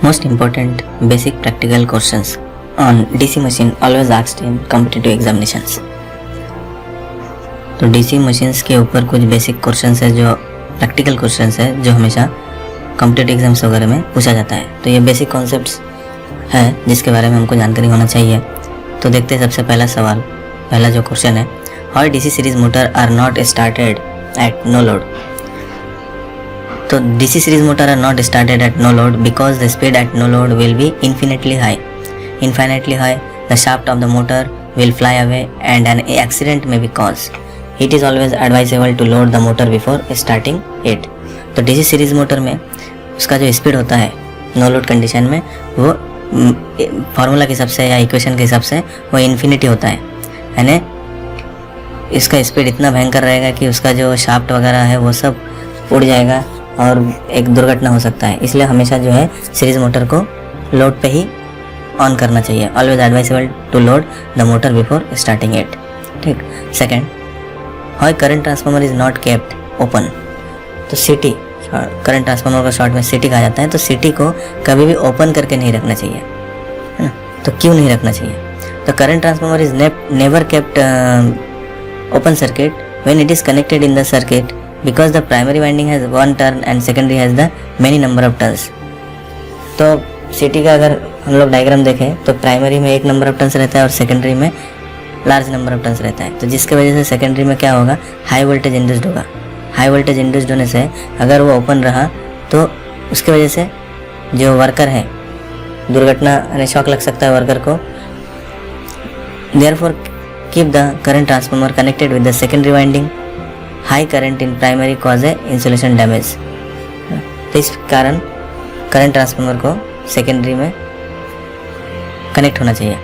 Most important basic practical questions on DC machine always asked in competitive examinations. तो DC machines के ऊपर कुछ basic questions है जो प्रैक्टिकल क्वेश्चंस है जो हमेशा कॉम्पिटिटिव एग्जाम्स वगैरह में पूछा जाता है। तो ये बेसिक कॉन्सेप्ट्स है जिसके बारे में हमको जानकारी होना चाहिए। तो देखते हैं सबसे पहला सवाल, पहला जो क्वेश्चन है, how DC series motor are not started at no load. तो DC series motor are not started at no load because the speed at no load will be infinitely high. Infinitely high, the shaft of the motor will fly away and an accident may be caused. It is always advisable to load the motor before starting it. तो DC series motor में उसका जो speed होता है no load condition में वो formula के हिसाब से या इक्वेशन के हिसाब से वो इन्फिनिटी होता है, यानी इसका स्पीड इतना भयंकर रहेगा कि उसका जो शाफ्ट वगैरह है वो सब उड़ जाएगा और एक दुर्घटना हो सकता है। इसलिए हमेशा जो है सीरीज मोटर को लोड पे ही ऑन करना चाहिए। Always advisable to load the motor before starting it. ठीक। Second, how current transformer is not kept open. तो सिटी, करंट ट्रांसफार्मर को शॉर्ट में सिटी कहा जाता है। तो सिटी को कभी भी ओपन करके नहीं रखना चाहिए, है ना। तो क्यों नहीं रखना चाहिए? तो current transformer is never kept open circuit when it is connected in the circuit because the primary winding has one turn and secondary has the many number of turns. तो सिटी का अगर हम लोग डायग्राम देखें तो primary में एक number of turns रहता है और सेकेंडरी में लार्ज नंबर ऑफ टर्न्स रहता है। तो जिसके वजह से सेकेंडरी में क्या होगा, हाई वोल्टेज इंड्यूस्ड होगा। हाई वोल्टेज इंड्यूस्ड होने से अगर वो ओपन रहा तो उसके वजह से जो वर्कर है दुर्घटना यानी शॉक लग सकता है वर्कर को। Therefore keep the current transformer connected with the secondary winding. High current in primary cause है इंसुलेशन डैमेज। तो इस कारण करंट ट्रांसफार्मर को सेकेंडरी में कनेक्ट होना चाहिए।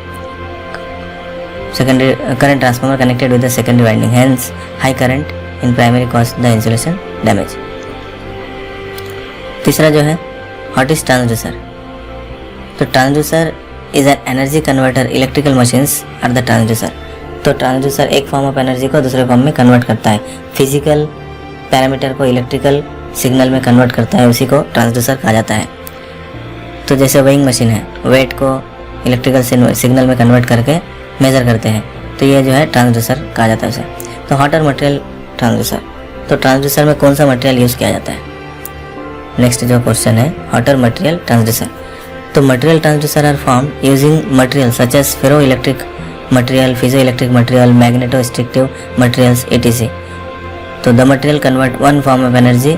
Secondary current transformer connected with the secondary winding, hence high current in primary cause the insulation damage. तीसरा जो है, व्हाट इज ट्रांसड्यूसर। तो transducer is an energy converter. Electrical machines are the transducer. तो transducer एक form of energy को दूसरे form में convert करता है, फिजिकल पैरामीटर को इलेक्ट्रिकल सिग्नल में कन्वर्ट करता है, उसी को ट्रांसड्यूसर कहा जाता है। तो जैसे वेइंग मशीन है, वेट को इलेक्ट्रिकल सिग्नल में कन्वर्ट करके मेज़र करते हैं, तो ये जो है ट्रांसड्यूसर कहा जाता है उसे। तो हॉटर मटेरियल ट्रांसड्यूसर। तो ट्रांसड्यूसर में कौन सा मटेरियल यूज़ किया जाता है? नेक्स्ट जो क्वेश्चन है, हॉटर मटेरियल ट्रांसड्यूसर। तो material transducer are form using material such as ferroelectric material, piezoelectric material, magnetostrictive materials, etc. So the material convert one form of energy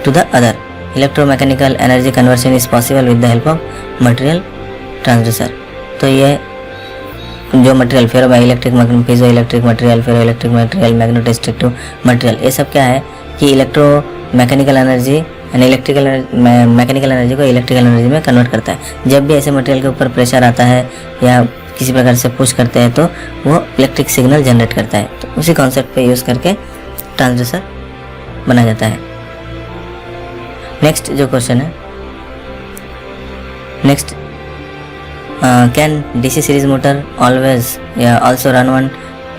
to the other. Electromechanical energy conversion is possible with the help of material transducer. तो ये जो material फेरो electric, piezoelectric material, फेरो electric material, magnetostrictive material, ये सब क्या है कि electro mechanical energy यानी mechanical energy को इलेक्ट्रिकल एनर्जी में कन्वर्ट करता है। जब भी ऐसे मटेरियल के ऊपर प्रेशर आता है या किसी प्रकार से पुश करते हैं तो वो इलेक्ट्रिक सिग्नल जनरेट करता है। तो उसी कॉन्सेप्ट पे यूज़ करके ट्रांसड्यूसर बनाया जाता है। नेक्स्ट जो क्वेश्चन है, next, can DC series motor always या also run one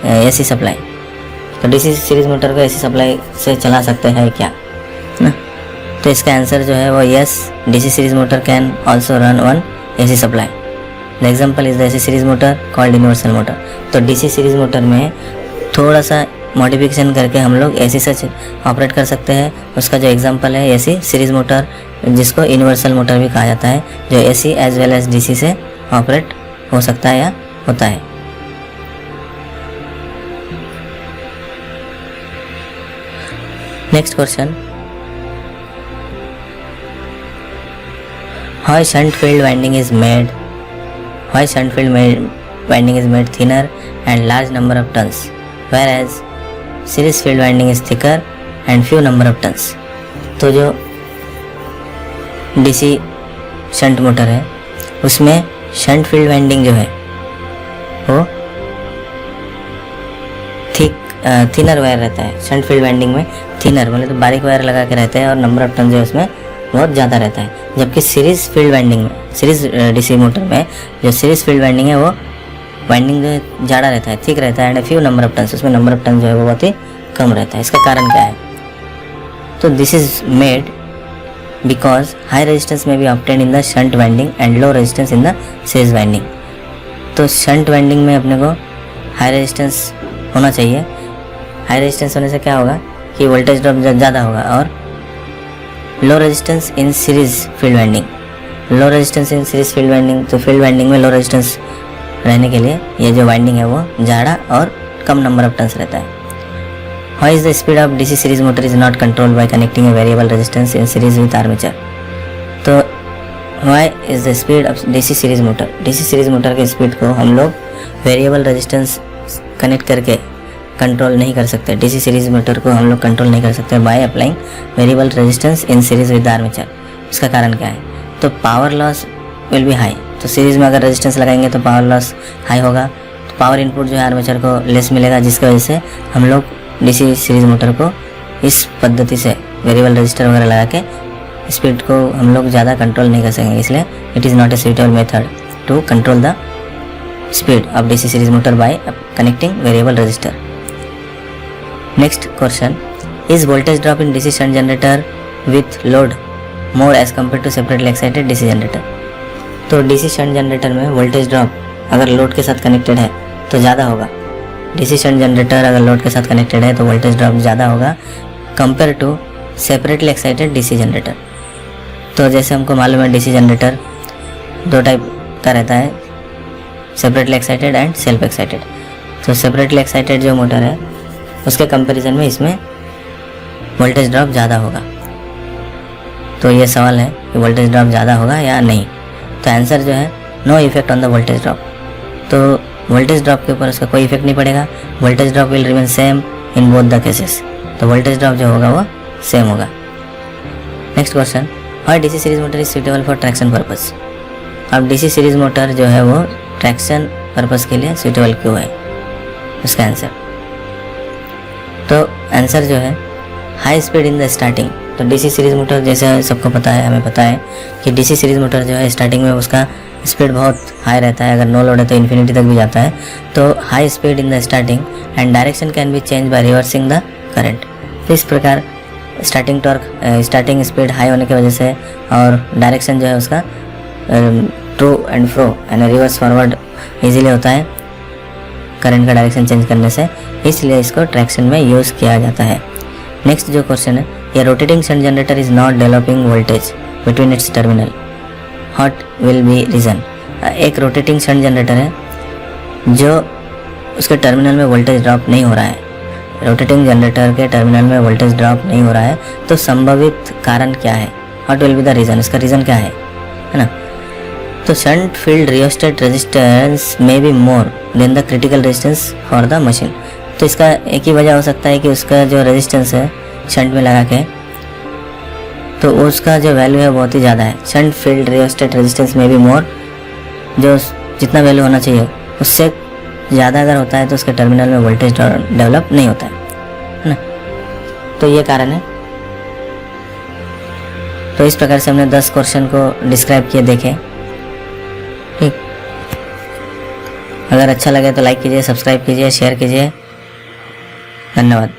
AC supply. तो DC सीरीज मोटर को AC सप्लाई से चला सकते हैं क्या, ना। तो इसका आंसर जो है वो yes, DC series motor can also run one AC supply. The example is the AC series motor called universal motor. तो DC सीरीज मोटर में थोड़ा सा मॉडिफिकेशन करके हम लोग AC से ऑपरेट कर सकते हैं। उसका जो एग्जाम्पल है AC सीरीज मोटर, जिसको यूनिवर्सल मोटर भी कहा जाता है, जो AC as well as DC से ऑपरेट हो सकता है या होता है। Next question, how shunt field winding is made. Why shunt field winding is made thinner and large number of turns, whereas series field winding is thicker and few number of turns. तो जो DC shunt motor है उसमें shunt field winding जो है वो thinner wire रहता है। Shunt field winding में थिनर बोले तो बारीक वायर लगा के रहते हैं और नंबर ऑफ टर्न जो है उसमें बहुत ज़्यादा रहता है। जबकि सीरीज फील्ड वाइंडिंग में, सीरीज DC मोटर में जो सीरीज फील्ड वाइंडिंग है वो वाइंडिंग जो है ज़्यादा रहता है, थिक रहता है and few number of turns, उसमें नंबर ऑफ टर्न जो है वो बहुत ही कम रहता है। इसका कारण क्या है? तो this is made because high resistance में be obtain in the shunt winding and low resistance in the series winding. तो शंट वाइंडिंग में अपने को हाई रेजिस्टेंस होना चाहिए। हाई रेजिस्टेंस होने से क्या होगा कि वोल्टेज ड्रॉप ज़्यादा होगा। और लो resistance in series field winding, low resistance in series field winding, तो फील्ड वाइंडिंग में लो रेजिस्टेंस रहने के लिए ये जो वाइंडिंग है वो ज़्यादा और कम नंबर ऑफ टर्न्स रहता है। Why is the speed of DC series motor is not controlled by connecting a variable resistance in series with armature? तो why is the speed of DC series motor? DC series motor के speed को हम लोग variable resistance connect करके control नहीं कर सकते। DC series motor को हम लोग कंट्रोल नहीं कर सकते by applying variable resistance in series with armature. इसका कारण क्या है? तो power loss will be high. तो सीरीज में अगर रेजिस्टेंस लगाएंगे तो पावर लॉस हाई होगा, तो पावर इनपुट जो है आर्मेचर को लेस मिलेगा, जिसकी वजह से हम लोग डीसी सीरीज मोटर को इस पद्धति से वेरिएबल रजिस्टर वगैरह लगा के स्पीड को हम लोग ज़्यादा कंट्रोल नहीं कर सकेंगे। इसलिए it is not a suitable method to control the speed of DC series motor by connecting variable resistor. Next question, is voltage drop in DC shunt generator with load more as compare to separately excited DC generator? तो DC shunt generator में voltage drop अगर load के साथ connected है तो ज़्यादा होगा। DC shunt generator अगर लोड के साथ कनेक्टेड है तो वोल्टेज ड्रॉप ज़्यादा होगा compare to separately excited DC generator. तो जैसे हमको मालूम है डीसी जनरेटर दो टाइप का रहता है, separately excited and self excited. तो सेपरेटली एक्साइटेड जो मोटर है उसके कंपैरिजन में इसमें वोल्टेज ड्रॉप ज़्यादा होगा। तो ये सवाल है कि वोल्टेज ड्रॉप ज़्यादा होगा या नहीं। तो आंसर जो है no effect on the voltage drop. तो वोल्टेज ड्रॉप के ऊपर उसका कोई इफेक्ट नहीं पड़ेगा। Voltage drop will remain same in both the cases. तो वोल्टेज ड्रॉप जो होगा वो सेम होगा। Next question, why DC series motor is suitable for traction purpose? अब डीसी सीरीज मोटर जो है वो ट्रैक्शन पर्पस के लिए सुटेबल क्यों है? उसका आंसर, तो आंसर जो है high speed in the starting. तो डीसी सीरीज मोटर जैसे सबको पता है, हमें पता है कि डीसी सीरीज मोटर जो है स्टार्टिंग में उसका स्पीड बहुत हाई रहता है। अगर नो लोड है तो इन्फिनिटी तक भी जाता है। तो high speed in the starting and direction can be change by reversing the current. तो इस प्रकार starting torque starting speed high होने की वजह से और डायरेक्शन जो है उसका टू एंड फ्रो यानी रिवर्स फॉरवर्ड इजीली होता है करंट का डायरेक्शन चेंज करने से, इसलिए इसको ट्रैक्शन में यूज़ किया जाता है। नेक्स्ट जो क्वेश्चन है, ये rotating shunt generator is not developing voltage between its terminal, what will be reason? एक रोटेटिंग शंट जनरेटर है जो उसके टर्मिनल में वोल्टेज ड्रॉप नहीं हो रहा है। रोटेटिंग जनरेटर के टर्मिनल में वोल्टेज ड्रॉप नहीं हो रहा है, तो संभावित कारण क्या है? What will be the reason? इसका रीज़न क्या है ना? तो shunt field rheostat resistance may be more than the critical resistance for the machine. तो इसका एक ही वजह हो सकता है कि उसका जो रेजिस्टेंस है शंट में लगा के, तो उसका जो वैल्यू है बहुत ही ज़्यादा है। शंट फील्ड रियोस्टेट रेजिस्टेंस में भी मोर, जो जितना वैल्यू होना चाहिए उससे ज़्यादा अगर होता है तो उसके टर्मिनल में वोल्टेज डेवलप नहीं होता है ना। तो ये कारण है। तो इस प्रकार से हमने 10 क्वेश्चन को डिस्क्राइब किए, देखे। ठीक, अगर अच्छा लगे तो लाइक कीजिए, सब्सक्राइब कीजिए, शेयर कीजिए। धन्यवाद।